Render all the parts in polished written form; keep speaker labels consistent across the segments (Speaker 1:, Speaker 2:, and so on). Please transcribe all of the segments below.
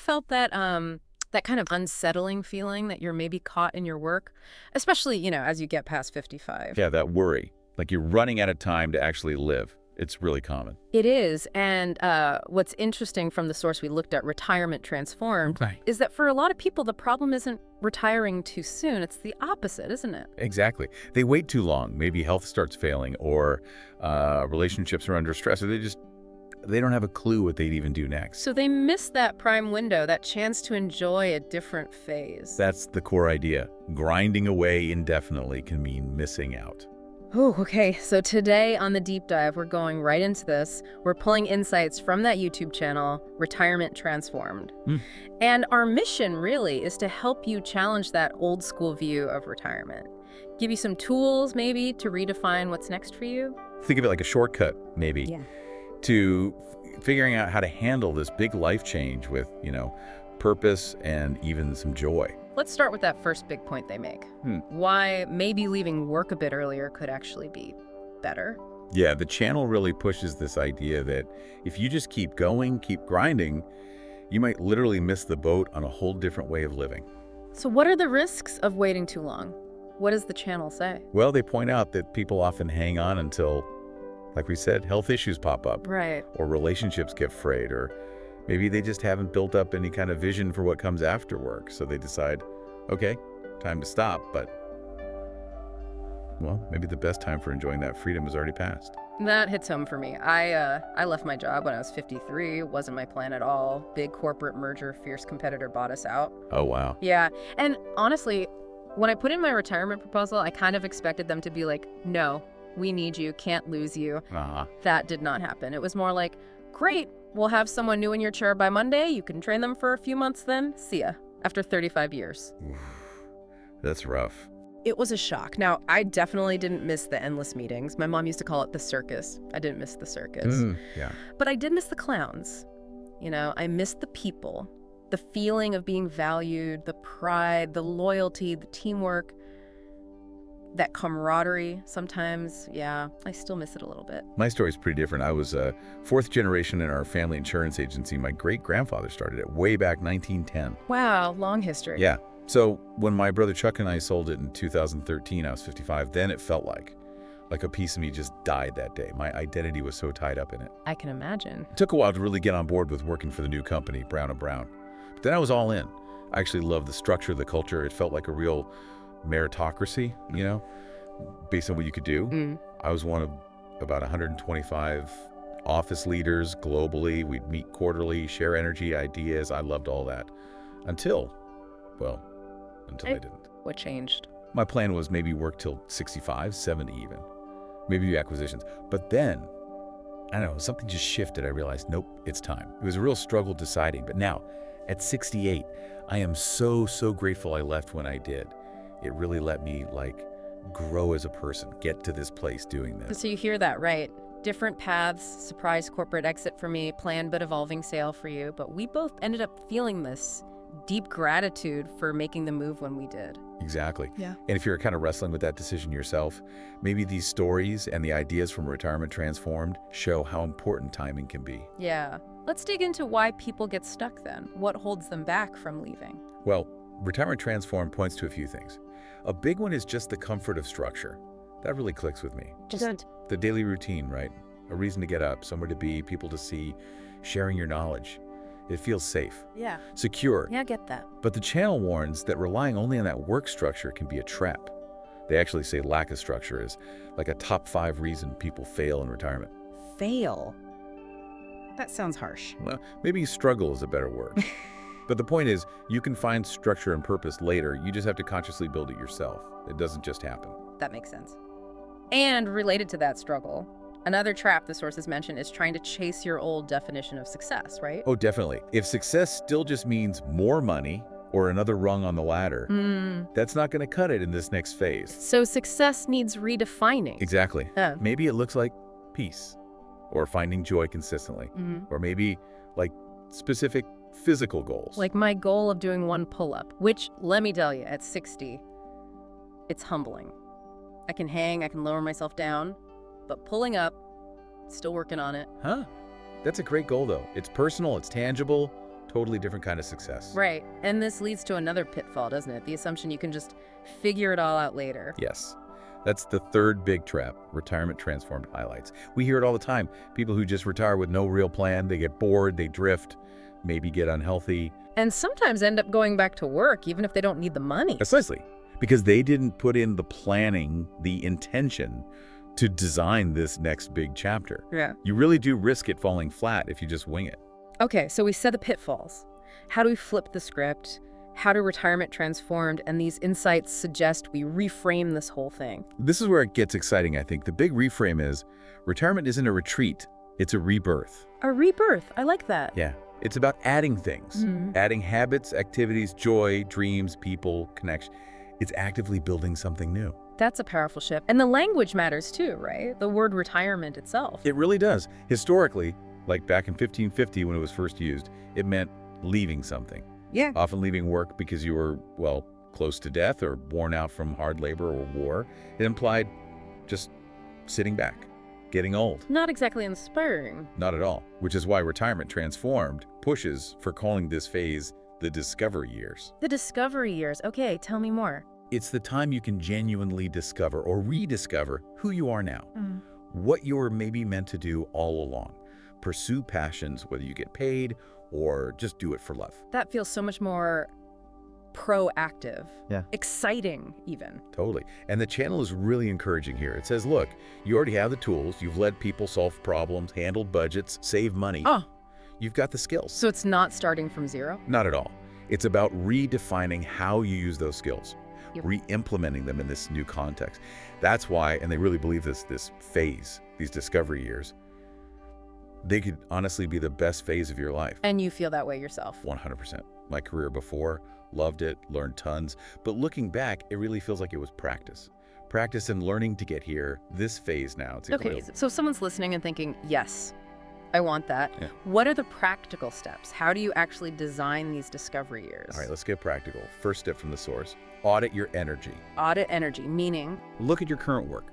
Speaker 1: felt that that kind of unsettling feeling that you're maybe caught in your work, especially, as you get past 55?
Speaker 2: Yeah, that worry. Like you're running out of time to actually live. It's really common.
Speaker 1: It is. And what's interesting from the source we looked at, Retirement Transformed,
Speaker 2: Right.
Speaker 1: is that for a lot of people, the problem isn't retiring too soon. It's the opposite, isn't it?
Speaker 2: Exactly. They wait too long. Maybe health starts failing or relationships are under stress, or they don't have a clue what they'd even do next.
Speaker 1: So they miss that prime window, that chance to enjoy a different phase.
Speaker 2: That's the core idea. Grinding away indefinitely can mean missing out.
Speaker 1: Oh, okay. So today on the deep dive, we're going right into this. We're pulling insights from that YouTube channel, Retirement Transformed. And our mission really is to help you challenge that old school view of retirement. Give you some tools, maybe, to redefine what's next for you.
Speaker 2: Think of it like a shortcut, maybe, to figuring out how to handle this big life change with, purpose and even some joy.
Speaker 1: Let's start with that first big point they make. Why maybe leaving work a bit earlier could actually be better.
Speaker 2: Yeah, the channel really pushes this idea that if you just keep going, keep grinding, you might literally miss the boat on a whole different way of living.
Speaker 1: So what are the risks of waiting too long? What does the channel say?
Speaker 2: Well, they point out that people often hang on until, like we said, health issues pop up.
Speaker 1: Right.
Speaker 2: Or relationships get frayed, or maybe they just haven't built up any kind of vision for what comes after work. So they decide, okay, time to stop, but, well, maybe the best time for enjoying that freedom has already passed.
Speaker 1: That hits home for me. I left my job when I was 53. Wasn't my plan at all. Big corporate merger, fierce competitor bought us out.
Speaker 2: Oh, wow.
Speaker 1: Yeah. And honestly, when I put in my retirement proposal, I kind of expected them to be like, no, we need you, can't lose you. That did not happen. It was more like, great, we'll have someone new in your chair by Monday. You can train them for a few months then. See ya. After 35 years.
Speaker 2: That's rough.
Speaker 1: It was a shock. Now, I definitely didn't miss the endless meetings. My mom used to call it the circus. I didn't miss the circus.
Speaker 2: Yeah.
Speaker 1: But I did miss the clowns. I missed the people, the feeling of being valued, the pride, the loyalty, the teamwork, that camaraderie sometimes. Yeah, I still miss it a little bit.
Speaker 2: My story's pretty different. I was fourth generation in our family insurance agency. My great-grandfather started it way back 1910.
Speaker 1: Wow, long history.
Speaker 2: Yeah. So when my brother Chuck and I sold it in 2013, I was 55, then it felt like a piece of me just died that day. My identity was so tied up in it.
Speaker 1: I can imagine.
Speaker 2: It took a while to really get on board with working for the new company, Brown & Brown. But then I was all in. I actually loved the structure, the culture. It felt like a real meritocracy, based on what you could do. I was one of about 125 office leaders globally. We'd meet quarterly, share energy, ideas. I loved all that. Until I didn't.
Speaker 1: What changed?
Speaker 2: My plan was maybe work till 65, 70 even. Maybe do acquisitions. But then, I don't know, something just shifted. I realized, nope, it's time. It was a real struggle deciding. But now, at 68, I am so grateful I left when I did. It really let me, grow as a person, get to this place doing this.
Speaker 1: So you hear that, right? Different paths, surprise corporate exit for me, planned but evolving sale for you. But we both ended up feeling this deep gratitude for making the move when we did.
Speaker 2: Exactly.
Speaker 1: Yeah.
Speaker 2: And if you're kind of wrestling with that decision yourself, maybe these stories and the ideas from Retirement Transformed show how important timing can be.
Speaker 1: Yeah. Let's dig into why people get stuck then. What holds them back from leaving?
Speaker 2: Well, Retirement Transformed points to a few things. A big one is just the comfort of structure. That really clicks with me.
Speaker 1: Just
Speaker 2: the daily routine, right? A reason to get up, somewhere to be, people to see, sharing your knowledge. It feels safe.
Speaker 1: Yeah.
Speaker 2: Secure.
Speaker 1: Yeah, I get that.
Speaker 2: But the channel warns that relying only on that work structure can be a trap. They actually say lack of structure is like a top 5 reason people fail in retirement.
Speaker 1: Fail? That sounds harsh.
Speaker 2: Well, maybe struggle is a better word. But the point is, you can find structure and purpose later. You just have to consciously build it yourself. It doesn't just happen.
Speaker 1: That makes sense. And related to that struggle, another trap the sources mention is trying to chase your old definition of success, right?
Speaker 2: Oh, definitely. If success still just means more money or another rung on the ladder, that's not going to cut it in this next phase.
Speaker 1: So success needs redefining.
Speaker 2: Exactly. Maybe it looks like peace or finding joy consistently, or maybe like specific physical goals.
Speaker 1: Like my goal of doing 1 pull-up, which, let me tell you, at 60, it's humbling. I can hang, I can lower myself down, but pulling up, still working on it.
Speaker 2: Huh? That's a great goal, though. It's personal, it's tangible. Totally different kind of success.
Speaker 1: Right. And this leads to another pitfall, doesn't it? The assumption you can just figure it all out later.
Speaker 2: Yes. That's the third big trap retirement transformed highlights. We hear it all the time. People who just retire with no real plan, they get bored, they drift, maybe get unhealthy.
Speaker 1: And sometimes end up going back to work, even if they don't need the money.
Speaker 2: Precisely. Because they didn't put in the planning, the intention to design this next big chapter.
Speaker 1: Yeah.
Speaker 2: You really do risk it falling flat if you just wing it.
Speaker 1: Okay, so we said the pitfalls. How do we flip the script? How do retirement transformed and these insights suggest we reframe this whole thing?
Speaker 2: This is where it gets exciting, I think. The big reframe is retirement isn't a retreat, it's a rebirth.
Speaker 1: A rebirth. I like that.
Speaker 2: Yeah. It's about adding things, adding habits, activities, joy, dreams, people, connection. It's actively building something new.
Speaker 1: That's a powerful shift. And the language matters too, right? The word retirement itself.
Speaker 2: It really does. Historically, like back in 1550 when it was first used, it meant leaving something.
Speaker 1: Yeah.
Speaker 2: Often leaving work because you were, well, close to death or worn out from hard labor or war. It implied just sitting back, getting old.
Speaker 1: Not exactly inspiring.
Speaker 2: Not at all, which is why retirement transformed pushes for calling this phase the discovery years.
Speaker 1: The discovery years. Okay, tell me more.
Speaker 2: It's the time you can genuinely discover or rediscover who you are now, what you were maybe meant to do all along. Pursue passions, whether you get paid or just do it for love.
Speaker 1: That feels so much more proactive.
Speaker 2: Yeah.
Speaker 1: Exciting, even.
Speaker 2: Totally. And the channel is really encouraging here. It says, look, you already have the tools. You've led people solve problems, handled budgets, save money.
Speaker 1: Oh.
Speaker 2: You've got the skills.
Speaker 1: So it's not starting from zero?
Speaker 2: Not at all. It's about redefining how you use those skills, re-implementing them in this new context. That's why, and they really believe this phase, these discovery years, they could honestly be the best phase of your life.
Speaker 1: And you feel that way yourself?
Speaker 2: 100%. My career before, loved it, learned tons. But looking back, it really feels like it was practice. Practice and learning to get here, this phase now. It's
Speaker 1: okay, so if someone's listening and thinking, yes, I want that.
Speaker 2: Yeah.
Speaker 1: What are the practical steps? How do you actually design these discovery years?
Speaker 2: All right, let's get practical. First step from the source, audit your energy.
Speaker 1: Audit energy, meaning?
Speaker 2: Look at your current work.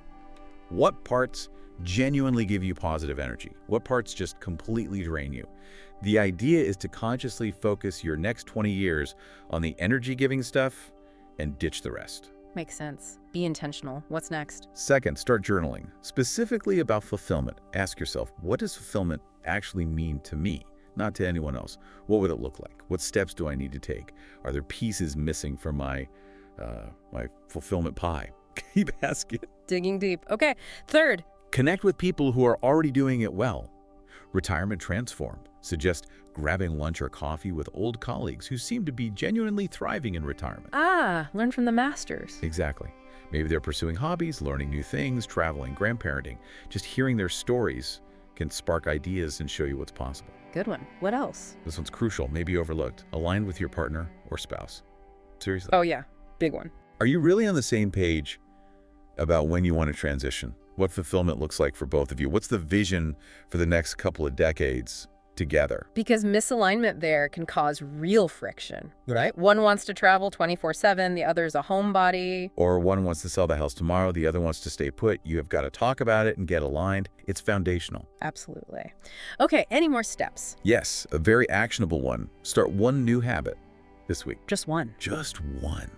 Speaker 2: What parts genuinely give you positive energy? What parts just completely drain you? The idea is to consciously focus your next 20 years on the energy-giving stuff and ditch the rest.
Speaker 1: Makes sense. Be intentional. What's next?
Speaker 2: Second, start journaling, specifically about fulfillment. Ask yourself, what does fulfillment actually mean to me, not to anyone else? What would it look like? What steps do I need to take? Are there pieces missing from my fulfillment pie? Keep asking.
Speaker 1: Digging deep. Okay. Third.
Speaker 2: Connect with people who are already doing it well. Retirement Transformed suggests grabbing lunch or coffee with old colleagues who seem to be genuinely thriving in retirement.
Speaker 1: Ah, learn from the masters.
Speaker 2: Exactly. Maybe they're pursuing hobbies, learning new things, traveling, grandparenting. Just hearing their stories can spark ideas and show you what's possible.
Speaker 1: Good one. What else?
Speaker 2: This one's crucial, maybe overlooked. Align with your partner or spouse. Seriously.
Speaker 1: Oh yeah, big one.
Speaker 2: Are you really on the same page about when you want to transition? What fulfillment looks like for both of you? What's the vision for the next couple of decades together?
Speaker 1: Because misalignment there can cause real friction, right? One wants to travel 24/7, the other's a homebody.
Speaker 2: Or one wants to sell the house tomorrow, the other wants to stay put. You have got to talk about it and get aligned. It's foundational.
Speaker 1: Absolutely. Okay, any more steps?
Speaker 2: Yes, a very actionable one. Start one new habit this week.
Speaker 1: Just one.
Speaker 2: Just one.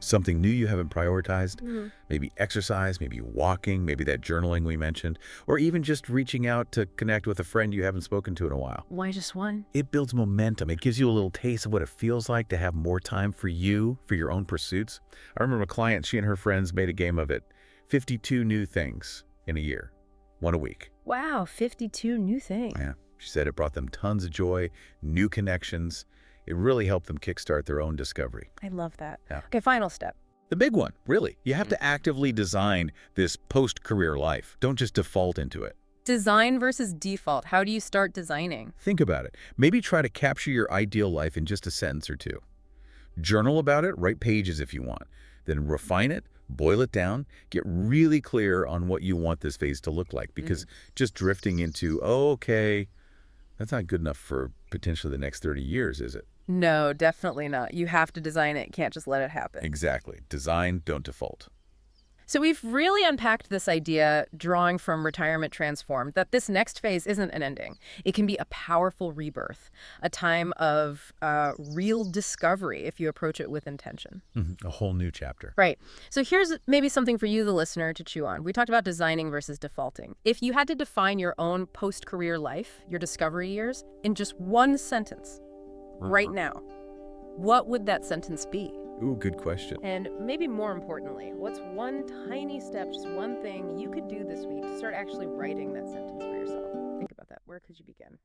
Speaker 2: Something new you haven't prioritized, maybe exercise, maybe walking, maybe that journaling we mentioned, or even just reaching out to connect with a friend you haven't spoken to in a while.
Speaker 1: Why just one?
Speaker 2: It builds momentum. It gives you a little taste of what it feels like to have more time for you, for your own pursuits. I remember a client, she and her friends made a game of it. 52 new things in a year, one a week.
Speaker 1: Wow, 52 new things.
Speaker 2: Yeah, she said it brought them tons of joy, new connections. It really helped them kickstart their own discovery.
Speaker 1: I love that.
Speaker 2: Yeah.
Speaker 1: Okay, final step.
Speaker 2: The big one, really. You have to actively design this post-career life. Don't just default into it.
Speaker 1: Design versus default. How do you start designing?
Speaker 2: Think about it. Maybe try to capture your ideal life in just a sentence or two. Journal about it, write pages if you want. Then refine it, boil it down, get really clear on what you want this phase to look like. Because just drifting into, oh, okay, that's not good enough for potentially the next 30 years, is it?
Speaker 1: No, definitely not. You have to design it. You can't just let it happen.
Speaker 2: Exactly. Design, don't default.
Speaker 1: So we've really unpacked this idea, drawing from Retirement Transformed, that this next phase isn't an ending. It can be a powerful rebirth, a time of real discovery if you approach it with intention.
Speaker 2: A whole new chapter.
Speaker 1: Right. So here's maybe something for you, the listener, to chew on. We talked about designing versus defaulting. If you had to define your own post-career life, your discovery years, in just one sentence, right now, what would that sentence be?
Speaker 2: Ooh, good question.
Speaker 1: And maybe more importantly, what's one tiny step, just one thing you could do this week to start actually writing that sentence for yourself? Think about that. Where could you begin?